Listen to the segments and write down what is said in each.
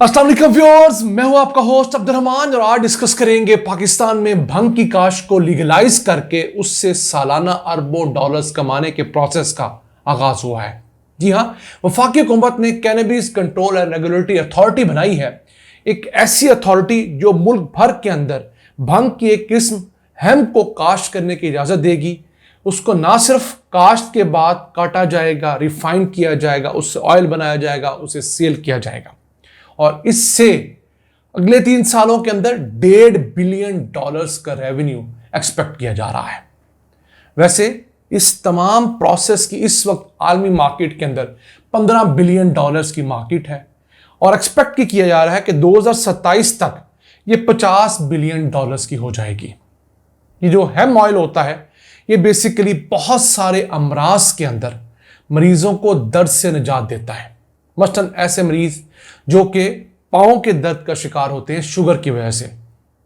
अस्सलाम वालेकुम व्यूअर्स, मैं हूं आपका होस्ट अब्दुर्रहमान और आज डिस्कस करेंगे पाकिस्तान में भंग की काश्त को लीगलाइज करके उससे सालाना अरबों डॉलर्स कमाने के प्रोसेस का आगाज हुआ है। जी हां, वफाकी हुकूमत ने cannabis control and regulatory authority बनाई है, एक ऐसी अथॉरिटी जो मुल्क भर के अंदर भंग की एक किस्म हेम्प को काश्त करने की इजाजत देगी। उसको ना सिर्फ काश्त के बाद काटा जाएगा, रिफाइन किया जाएगा, उससे ऑयल बनाया जाएगा, उसे सेल किया जाएगा और इससे अगले 3 सालों के अंदर $1.5 बिलियन का रेवेन्यू एक्सपेक्ट किया जा रहा है। वैसे इस तमाम प्रोसेस की इस वक्त आलमी मार्केट के अंदर $15 बिलियन की मार्केट है और एक्सपेक्ट किया जा रहा है कि 2027 तक ये $50 बिलियन की हो जाएगी। ये जो हेम ऑयल होता है ये बेसिकली बहुत सारे अमराज के अंदर मरीजों को दर्द से निजात देता है। मसलन ऐसे मरीज जो कि पाँव के दर्द का शिकार होते हैं शुगर की वजह से,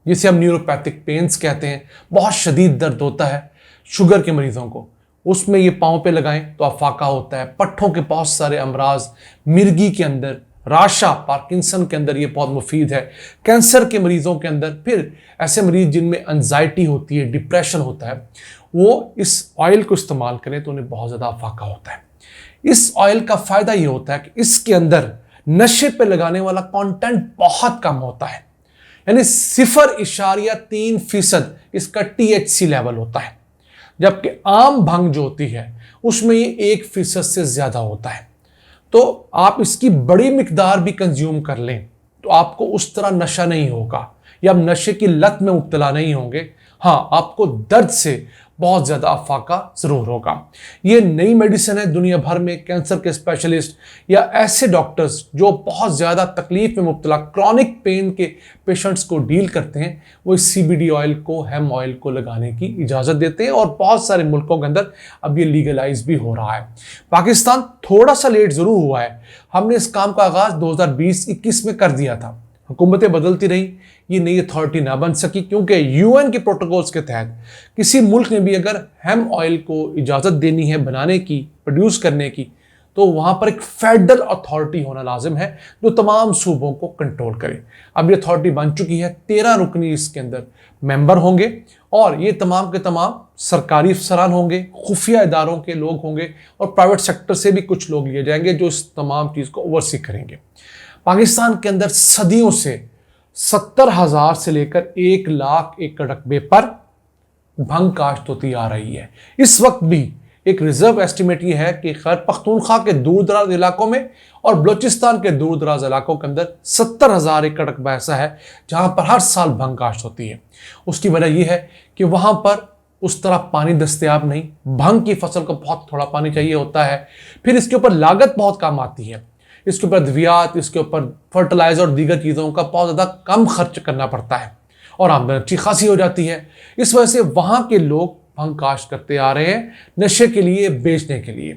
जिसे हम न्यूरोपैथिक पेन्स कहते हैं, बहुत शदीद दर्द होता है शुगर के मरीजों को, उसमें ये पाँव पे लगाएं तो अफाका होता है। पट्ठों के बहुत सारे अमराज, मिर्गी के अंदर, राशा, पार्किंसन के अंदर ये बहुत मुफीद है। कैंसर के मरीजों के अंदर, फिर ऐसे मरीज जिनमें एंजाइटी होती है, डिप्रेशन होता है, वो इस ऑयल को इस्तेमाल करें तो उन्हें बहुत ज़्यादा अफाका होता है। इस ऑयल का फ़ायदा ये होता है कि इसके अंदर नशे पे लगाने वाला कंटेंट बहुत कम होता है, यानी 0.3% इसका THC लेवल होता है, जबकि आम भंग जो होती है उसमें ये 1% से ज़्यादा होता है। तो आप इसकी बड़ी मिकदार भी कंज्यूम कर लें तो आपको उस तरह नशा नहीं होगा या आप नशे की लत में मुब्तला नहीं होंगे। हाँ, आपको दर्द से बहुत ज़्यादा अफाका ज़रूर होगा। ये नई मेडिसिन है, दुनिया भर में कैंसर के स्पेशलिस्ट या ऐसे डॉक्टर्स जो बहुत ज़्यादा तकलीफ में मुब्तला क्रॉनिक पेन के पेशेंट्स को डील करते हैं, वो इस CBD ऑयल को, हेम ऑयल को लगाने की इजाज़त देते हैं और बहुत सारे मुल्कों के अंदर अब ये लीगलाइज भी हो रहा है। पाकिस्तान थोड़ा सा लेट ज़रूर हुआ है, हमने इस काम का आगाज़ 2020-21 में कर दिया था। हुकूमतें बदलती रही, ये नई अथॉरिटी ना बन सकी क्योंकि UN के प्रोटोकॉल्स के तहत किसी मुल्क ने भी अगर हेम ऑयल को इजाज़त देनी है बनाने की, प्रोड्यूस करने की, तो वहाँ पर एक फेडरल अथॉरिटी होना लाजिम है जो तमाम सूबों को कंट्रोल करे। अब ये अथॉरिटी बन चुकी है, 13 रुकनी इसके अंदर मेंबर होंगे और ये तमाम के तमाम सरकारी अफसरान होंगे, खुफिया इदारों के लोग होंगे और प्राइवेट सेक्टर से भी कुछ लोग लिए जाएंगे जो इस तमाम चीज़ को ओवरसी करेंगे। पाकिस्तान के अंदर सदियों से 70,000 से लेकर 1 लाख एकड़ रकबे पर भंग काश्त होती आ रही है। इस वक्त भी एक रिजर्व एस्टिमेट ये है कि खैर पख्तूनख्वा के दूर दराज इलाकों में और बलूचिस्तान के दूर दराज इलाकों के अंदर 70,000 एकड़ रकबा ऐसा है जहां पर हर साल भंग काश्त होती है। उसकी वजह यह है कि वहां पर उस तरह पानी दस्तयाब नहीं, भंग की फसल को बहुत थोड़ा पानी चाहिए होता है, फिर इसके ऊपर लागत बहुत कम आती है, इसके ऊपर अद्वियात, इसके ऊपर फर्टिलाइजर और दीगर चीज़ों का बहुत ज़्यादा कम खर्च करना पड़ता है और आमदनी अच्छी खासी हो जाती है। इस वजह से वहाँ के लोग भंग काश्त करते आ रहे हैं नशे के लिए, बेचने के लिए।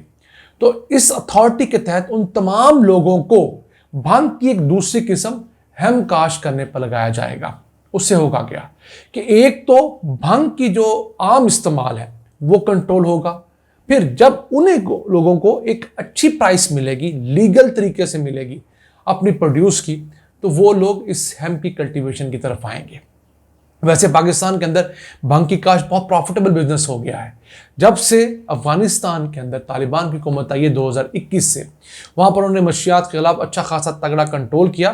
तो इस अथॉरिटी के तहत उन तमाम लोगों को भंग की एक दूसरी किस्म हेम काश्त करने पर लगाया जाएगा। उससे होगा क्या कि एक तो भंग की जो आम इस्तेमाल है वो कंट्रोल होगा, फिर जब उन्हें लोगों को एक अच्छी प्राइस मिलेगी, लीगल तरीके से मिलेगी अपनी प्रोड्यूस की, तो वो लोग इस हेम्प की कल्टीवेशन की तरफ आएंगे। वैसे पाकिस्तान के अंदर भंग की काश्त बहुत प्रॉफिटेबल बिजनेस हो गया है। जब से अफगानिस्तान के अंदर तालिबान की हुकूमत आई है 2021 से, वहाँ पर उन्होंने मंशियात के खिलाफ अच्छा खासा तगड़ा कंट्रोल किया,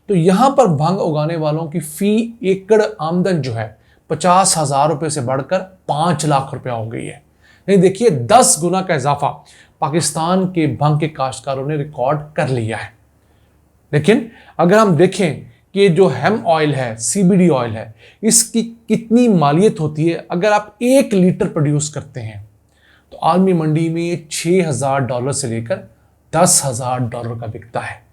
तो यहाँ पर भंग उगाने वालों की फ़ी एकड़ आमदन जो है 50,000 रुपये से बढ़कर 5 लाख रुपया हो गई है। नहीं, देखिए 10 गुना का इजाफा पाकिस्तान के भंग के काश्तकारों ने रिकॉर्ड कर लिया है। लेकिन अगर हम देखें कि जो हेम ऑयल है, CBD ऑयल है, इसकी कितनी मालियत होती है, अगर आप 1 लीटर प्रोड्यूस करते हैं तो आलमी मंडी में ये $6,000 से लेकर $10,000 का बिकता है।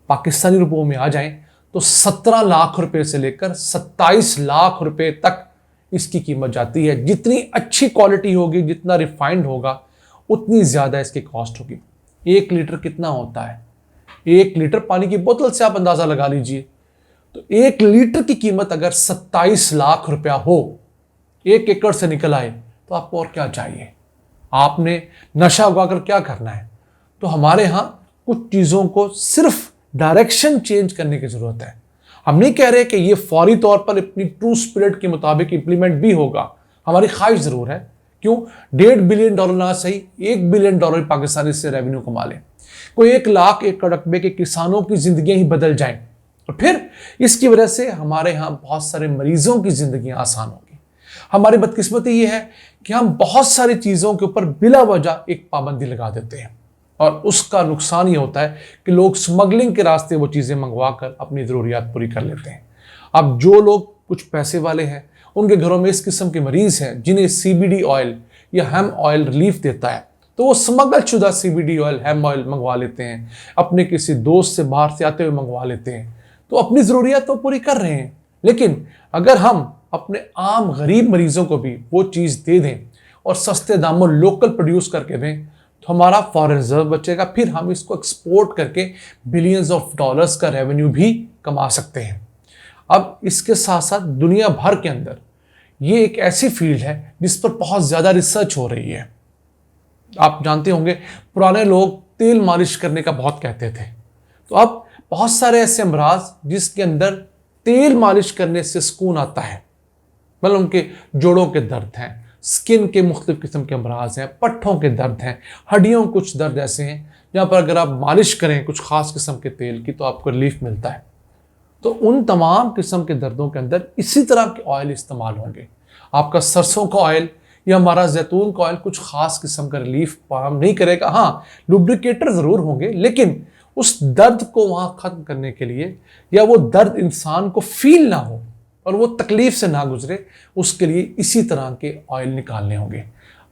पाकिस्तानी रुपयों में आ जाएं तो 17 लाख रुपए से लेकर 27 लाख रुपए तक इसकी कीमत जाती है। जितनी अच्छी क्वालिटी होगी, जितना रिफाइंड होगा, उतनी ज़्यादा इसकी कॉस्ट होगी। 1 लीटर कितना होता है? 1 लीटर पानी की बोतल से आप अंदाज़ा लगा लीजिए। तो 1 लीटर की कीमत अगर 27 लाख रुपया हो, 1 एकड़ से निकल आए, तो आपको और क्या चाहिए? आपने नशा उगाकर क्या करना है? तो हमारे यहाँ कुछ चीज़ों को सिर्फ डायरेक्शन चेंज करने की जरूरत है। हम नहीं कह रहे कि ये फौरी तौर पर अपनी ट्रू स्पिरिट के मुताबिक इंप्लीमेंट भी होगा, हमारी ख्वाहिश जरूर है। क्यों? $1.5 बिलियन ना सही, $1 बिलियन पाकिस्तानी से रेवेन्यू कमा ले, कोई 1 लाख एकड़ रकबे के किसानों की जिंदगियां ही बदल जाएं, और फिर इसकी वजह से हमारे यहाँ बहुत सारे मरीजों की जिंदगियां आसान होगी। हमारी बदकिस्मती ये है कि हम बहुत सारी चीज़ों के ऊपर बिला वजह एक पाबंदी लगा देते हैं, और उसका नुकसान ये होता है कि लोग स्मगलिंग के रास्ते वो चीज़ें मंगवा कर अपनी ज़रूरियात पूरी कर लेते हैं। अब जो लोग कुछ पैसे वाले हैं, उनके घरों में इस किस्म के मरीज़ हैं जिन्हें CBD ऑयल या हेम ऑयल रिलीफ देता है, तो वो स्मगल शुदा CBD ऑयल, हेम ऑयल मंगवा लेते हैं, अपने किसी दोस्त से बाहर से आते हुए मंगवा लेते हैं, तो अपनी ज़रूरियात तो पूरी कर रहे हैं। लेकिन अगर हम अपने आम गरीब मरीजों को भी वो चीज़ दे दें और सस्ते दामों लोकल प्रोड्यूस करके दें, तो हमारा फॉरेन रिजर्व बचेगा, फिर हम इसको एक्सपोर्ट करके बिलियंस ऑफ डॉलर्स का रेवेन्यू भी कमा सकते हैं। अब इसके साथ साथ दुनिया भर के अंदर ये एक ऐसी फील्ड है जिस पर बहुत ज़्यादा रिसर्च हो रही है। आप जानते होंगे पुराने लोग तेल मालिश करने का बहुत कहते थे, तो अब बहुत सारे ऐसे अमराज जिसके अंदर तेल मालिश करने से सुकून आता है, मतलब उनके जोड़ों के दर्द हैं, स्किन के मुख्तलिफ किस्म के अमराज हैं, पट्ठों के दर्द हैं, हड्डियों कुछ दर्द ऐसे हैं जहाँ पर अगर आप मालिश करें कुछ ख़ास किस्म के तेल की तो आपको रिलीफ मिलता है। तो उन तमाम किस्म के दर्दों के अंदर इसी तरह के ऑयल इस्तेमाल होंगे। आपका सरसों का ऑयल या हमारा जैतून का ऑयल कुछ ख़ास किस्म का रिलीफ काम नहीं करेगा। हाँ, लुब्रिकेटर ज़रूर होंगे, लेकिन उस दर्द को वहाँ ख़त्म करने के लिए या वो दर्द इंसान को फील ना हो और वो तकलीफ से ना गुजरे, उसके लिए इसी तरह के ऑयल निकालने होंगे।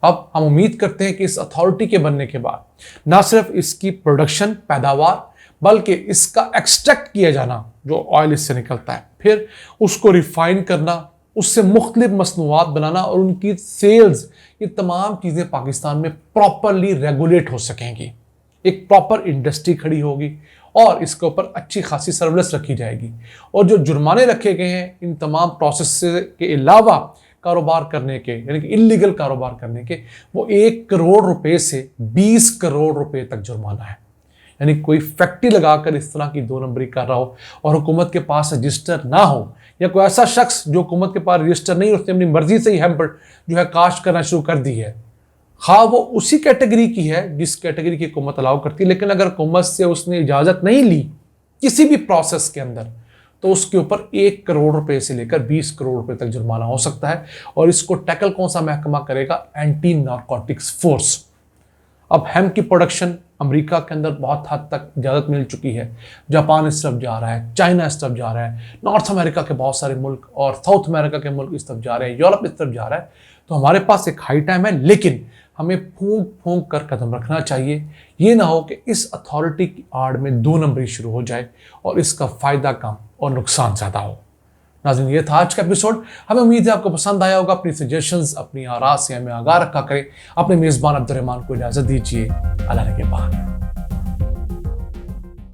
अब हम उम्मीद करते हैं कि इस अथॉरिटी के बनने के बाद ना सिर्फ इसकी प्रोडक्शन, पैदावार, बल्कि इसका एक्सट्रैक्ट किया जाना, जो ऑयल इससे निकलता है, फिर उसको रिफाइन करना, उससे मुख्तलिफ मसनूआत बनाना और उनकी सेल्स, ये तमाम चीज़ें पाकिस्तान में प्रॉपरली रेगुलेट हो सकेंगी। एक प्रॉपर इंडस्ट्री खड़ी होगी और इसके ऊपर अच्छी खासी सर्विलेंस रखी जाएगी, और जो जुर्माने रखे गए हैं इन तमाम प्रोसेस के अलावा कारोबार करने के, यानी कि इलीगल कारोबार करने के, वो 1 करोड़ रुपए से 20 करोड़ रुपए तक जुर्माना है। यानी कोई फैक्ट्री लगाकर इस तरह की 2 नंबरी कर रहा हो और हुकूमत के पास रजिस्टर ना हो, या कोई ऐसा शख्स जो हुकूमत के पास रजिस्टर नहीं, उसने अपनी मर्जी से ही हेम्प जो है काश्त करना शुरू कर दी है, हाँ वो उसी कैटेगरी की है जिस कैटेगरी की हुकूमत अलाउ करती है, लेकिन अगर हुकूमत से उसने इजाज़त नहीं ली किसी भी प्रोसेस के अंदर, तो उसके ऊपर 1 करोड़ रुपए से लेकर 20 करोड़ रुपए तक जुर्माना हो सकता है। और इसको टैकल कौन सा महकमा करेगा? Anti narcotics force. अब हेम्प की प्रोडक्शन अमेरिका के अंदर बहुत हद तक इजाज़त मिल चुकी है, जापान इस तरफ जा रहा है, चाइना इस तरफ जा रहा है, नॉर्थ अमेरिका के बहुत सारे मुल्क और साउथ अमेरिका के मुल्क इस तरफ जा रहे हैं, यूरोप इस तरफ जा रहा है। तो हमारे पास एक हाई टाइम है, लेकिन हमें फूंक फूंक कर कदम रखना चाहिए। ये ना हो कि इस अथॉरिटी की आड़ में 2 नंबरी शुरू हो जाए और इसका फ़ायदा कम और नुकसान ज़्यादा हो। नाज़रीन, ये था आज का एपिसोड। हमें उम्मीद है आपको पसंद आया होगा। अपनी सजेशंस, अपनी आरा से हमें आगाह रखा करें। अपने मेज़बान अब्दुर्रहमान को इजाज़त दीजिए। अल्लाह के बाद।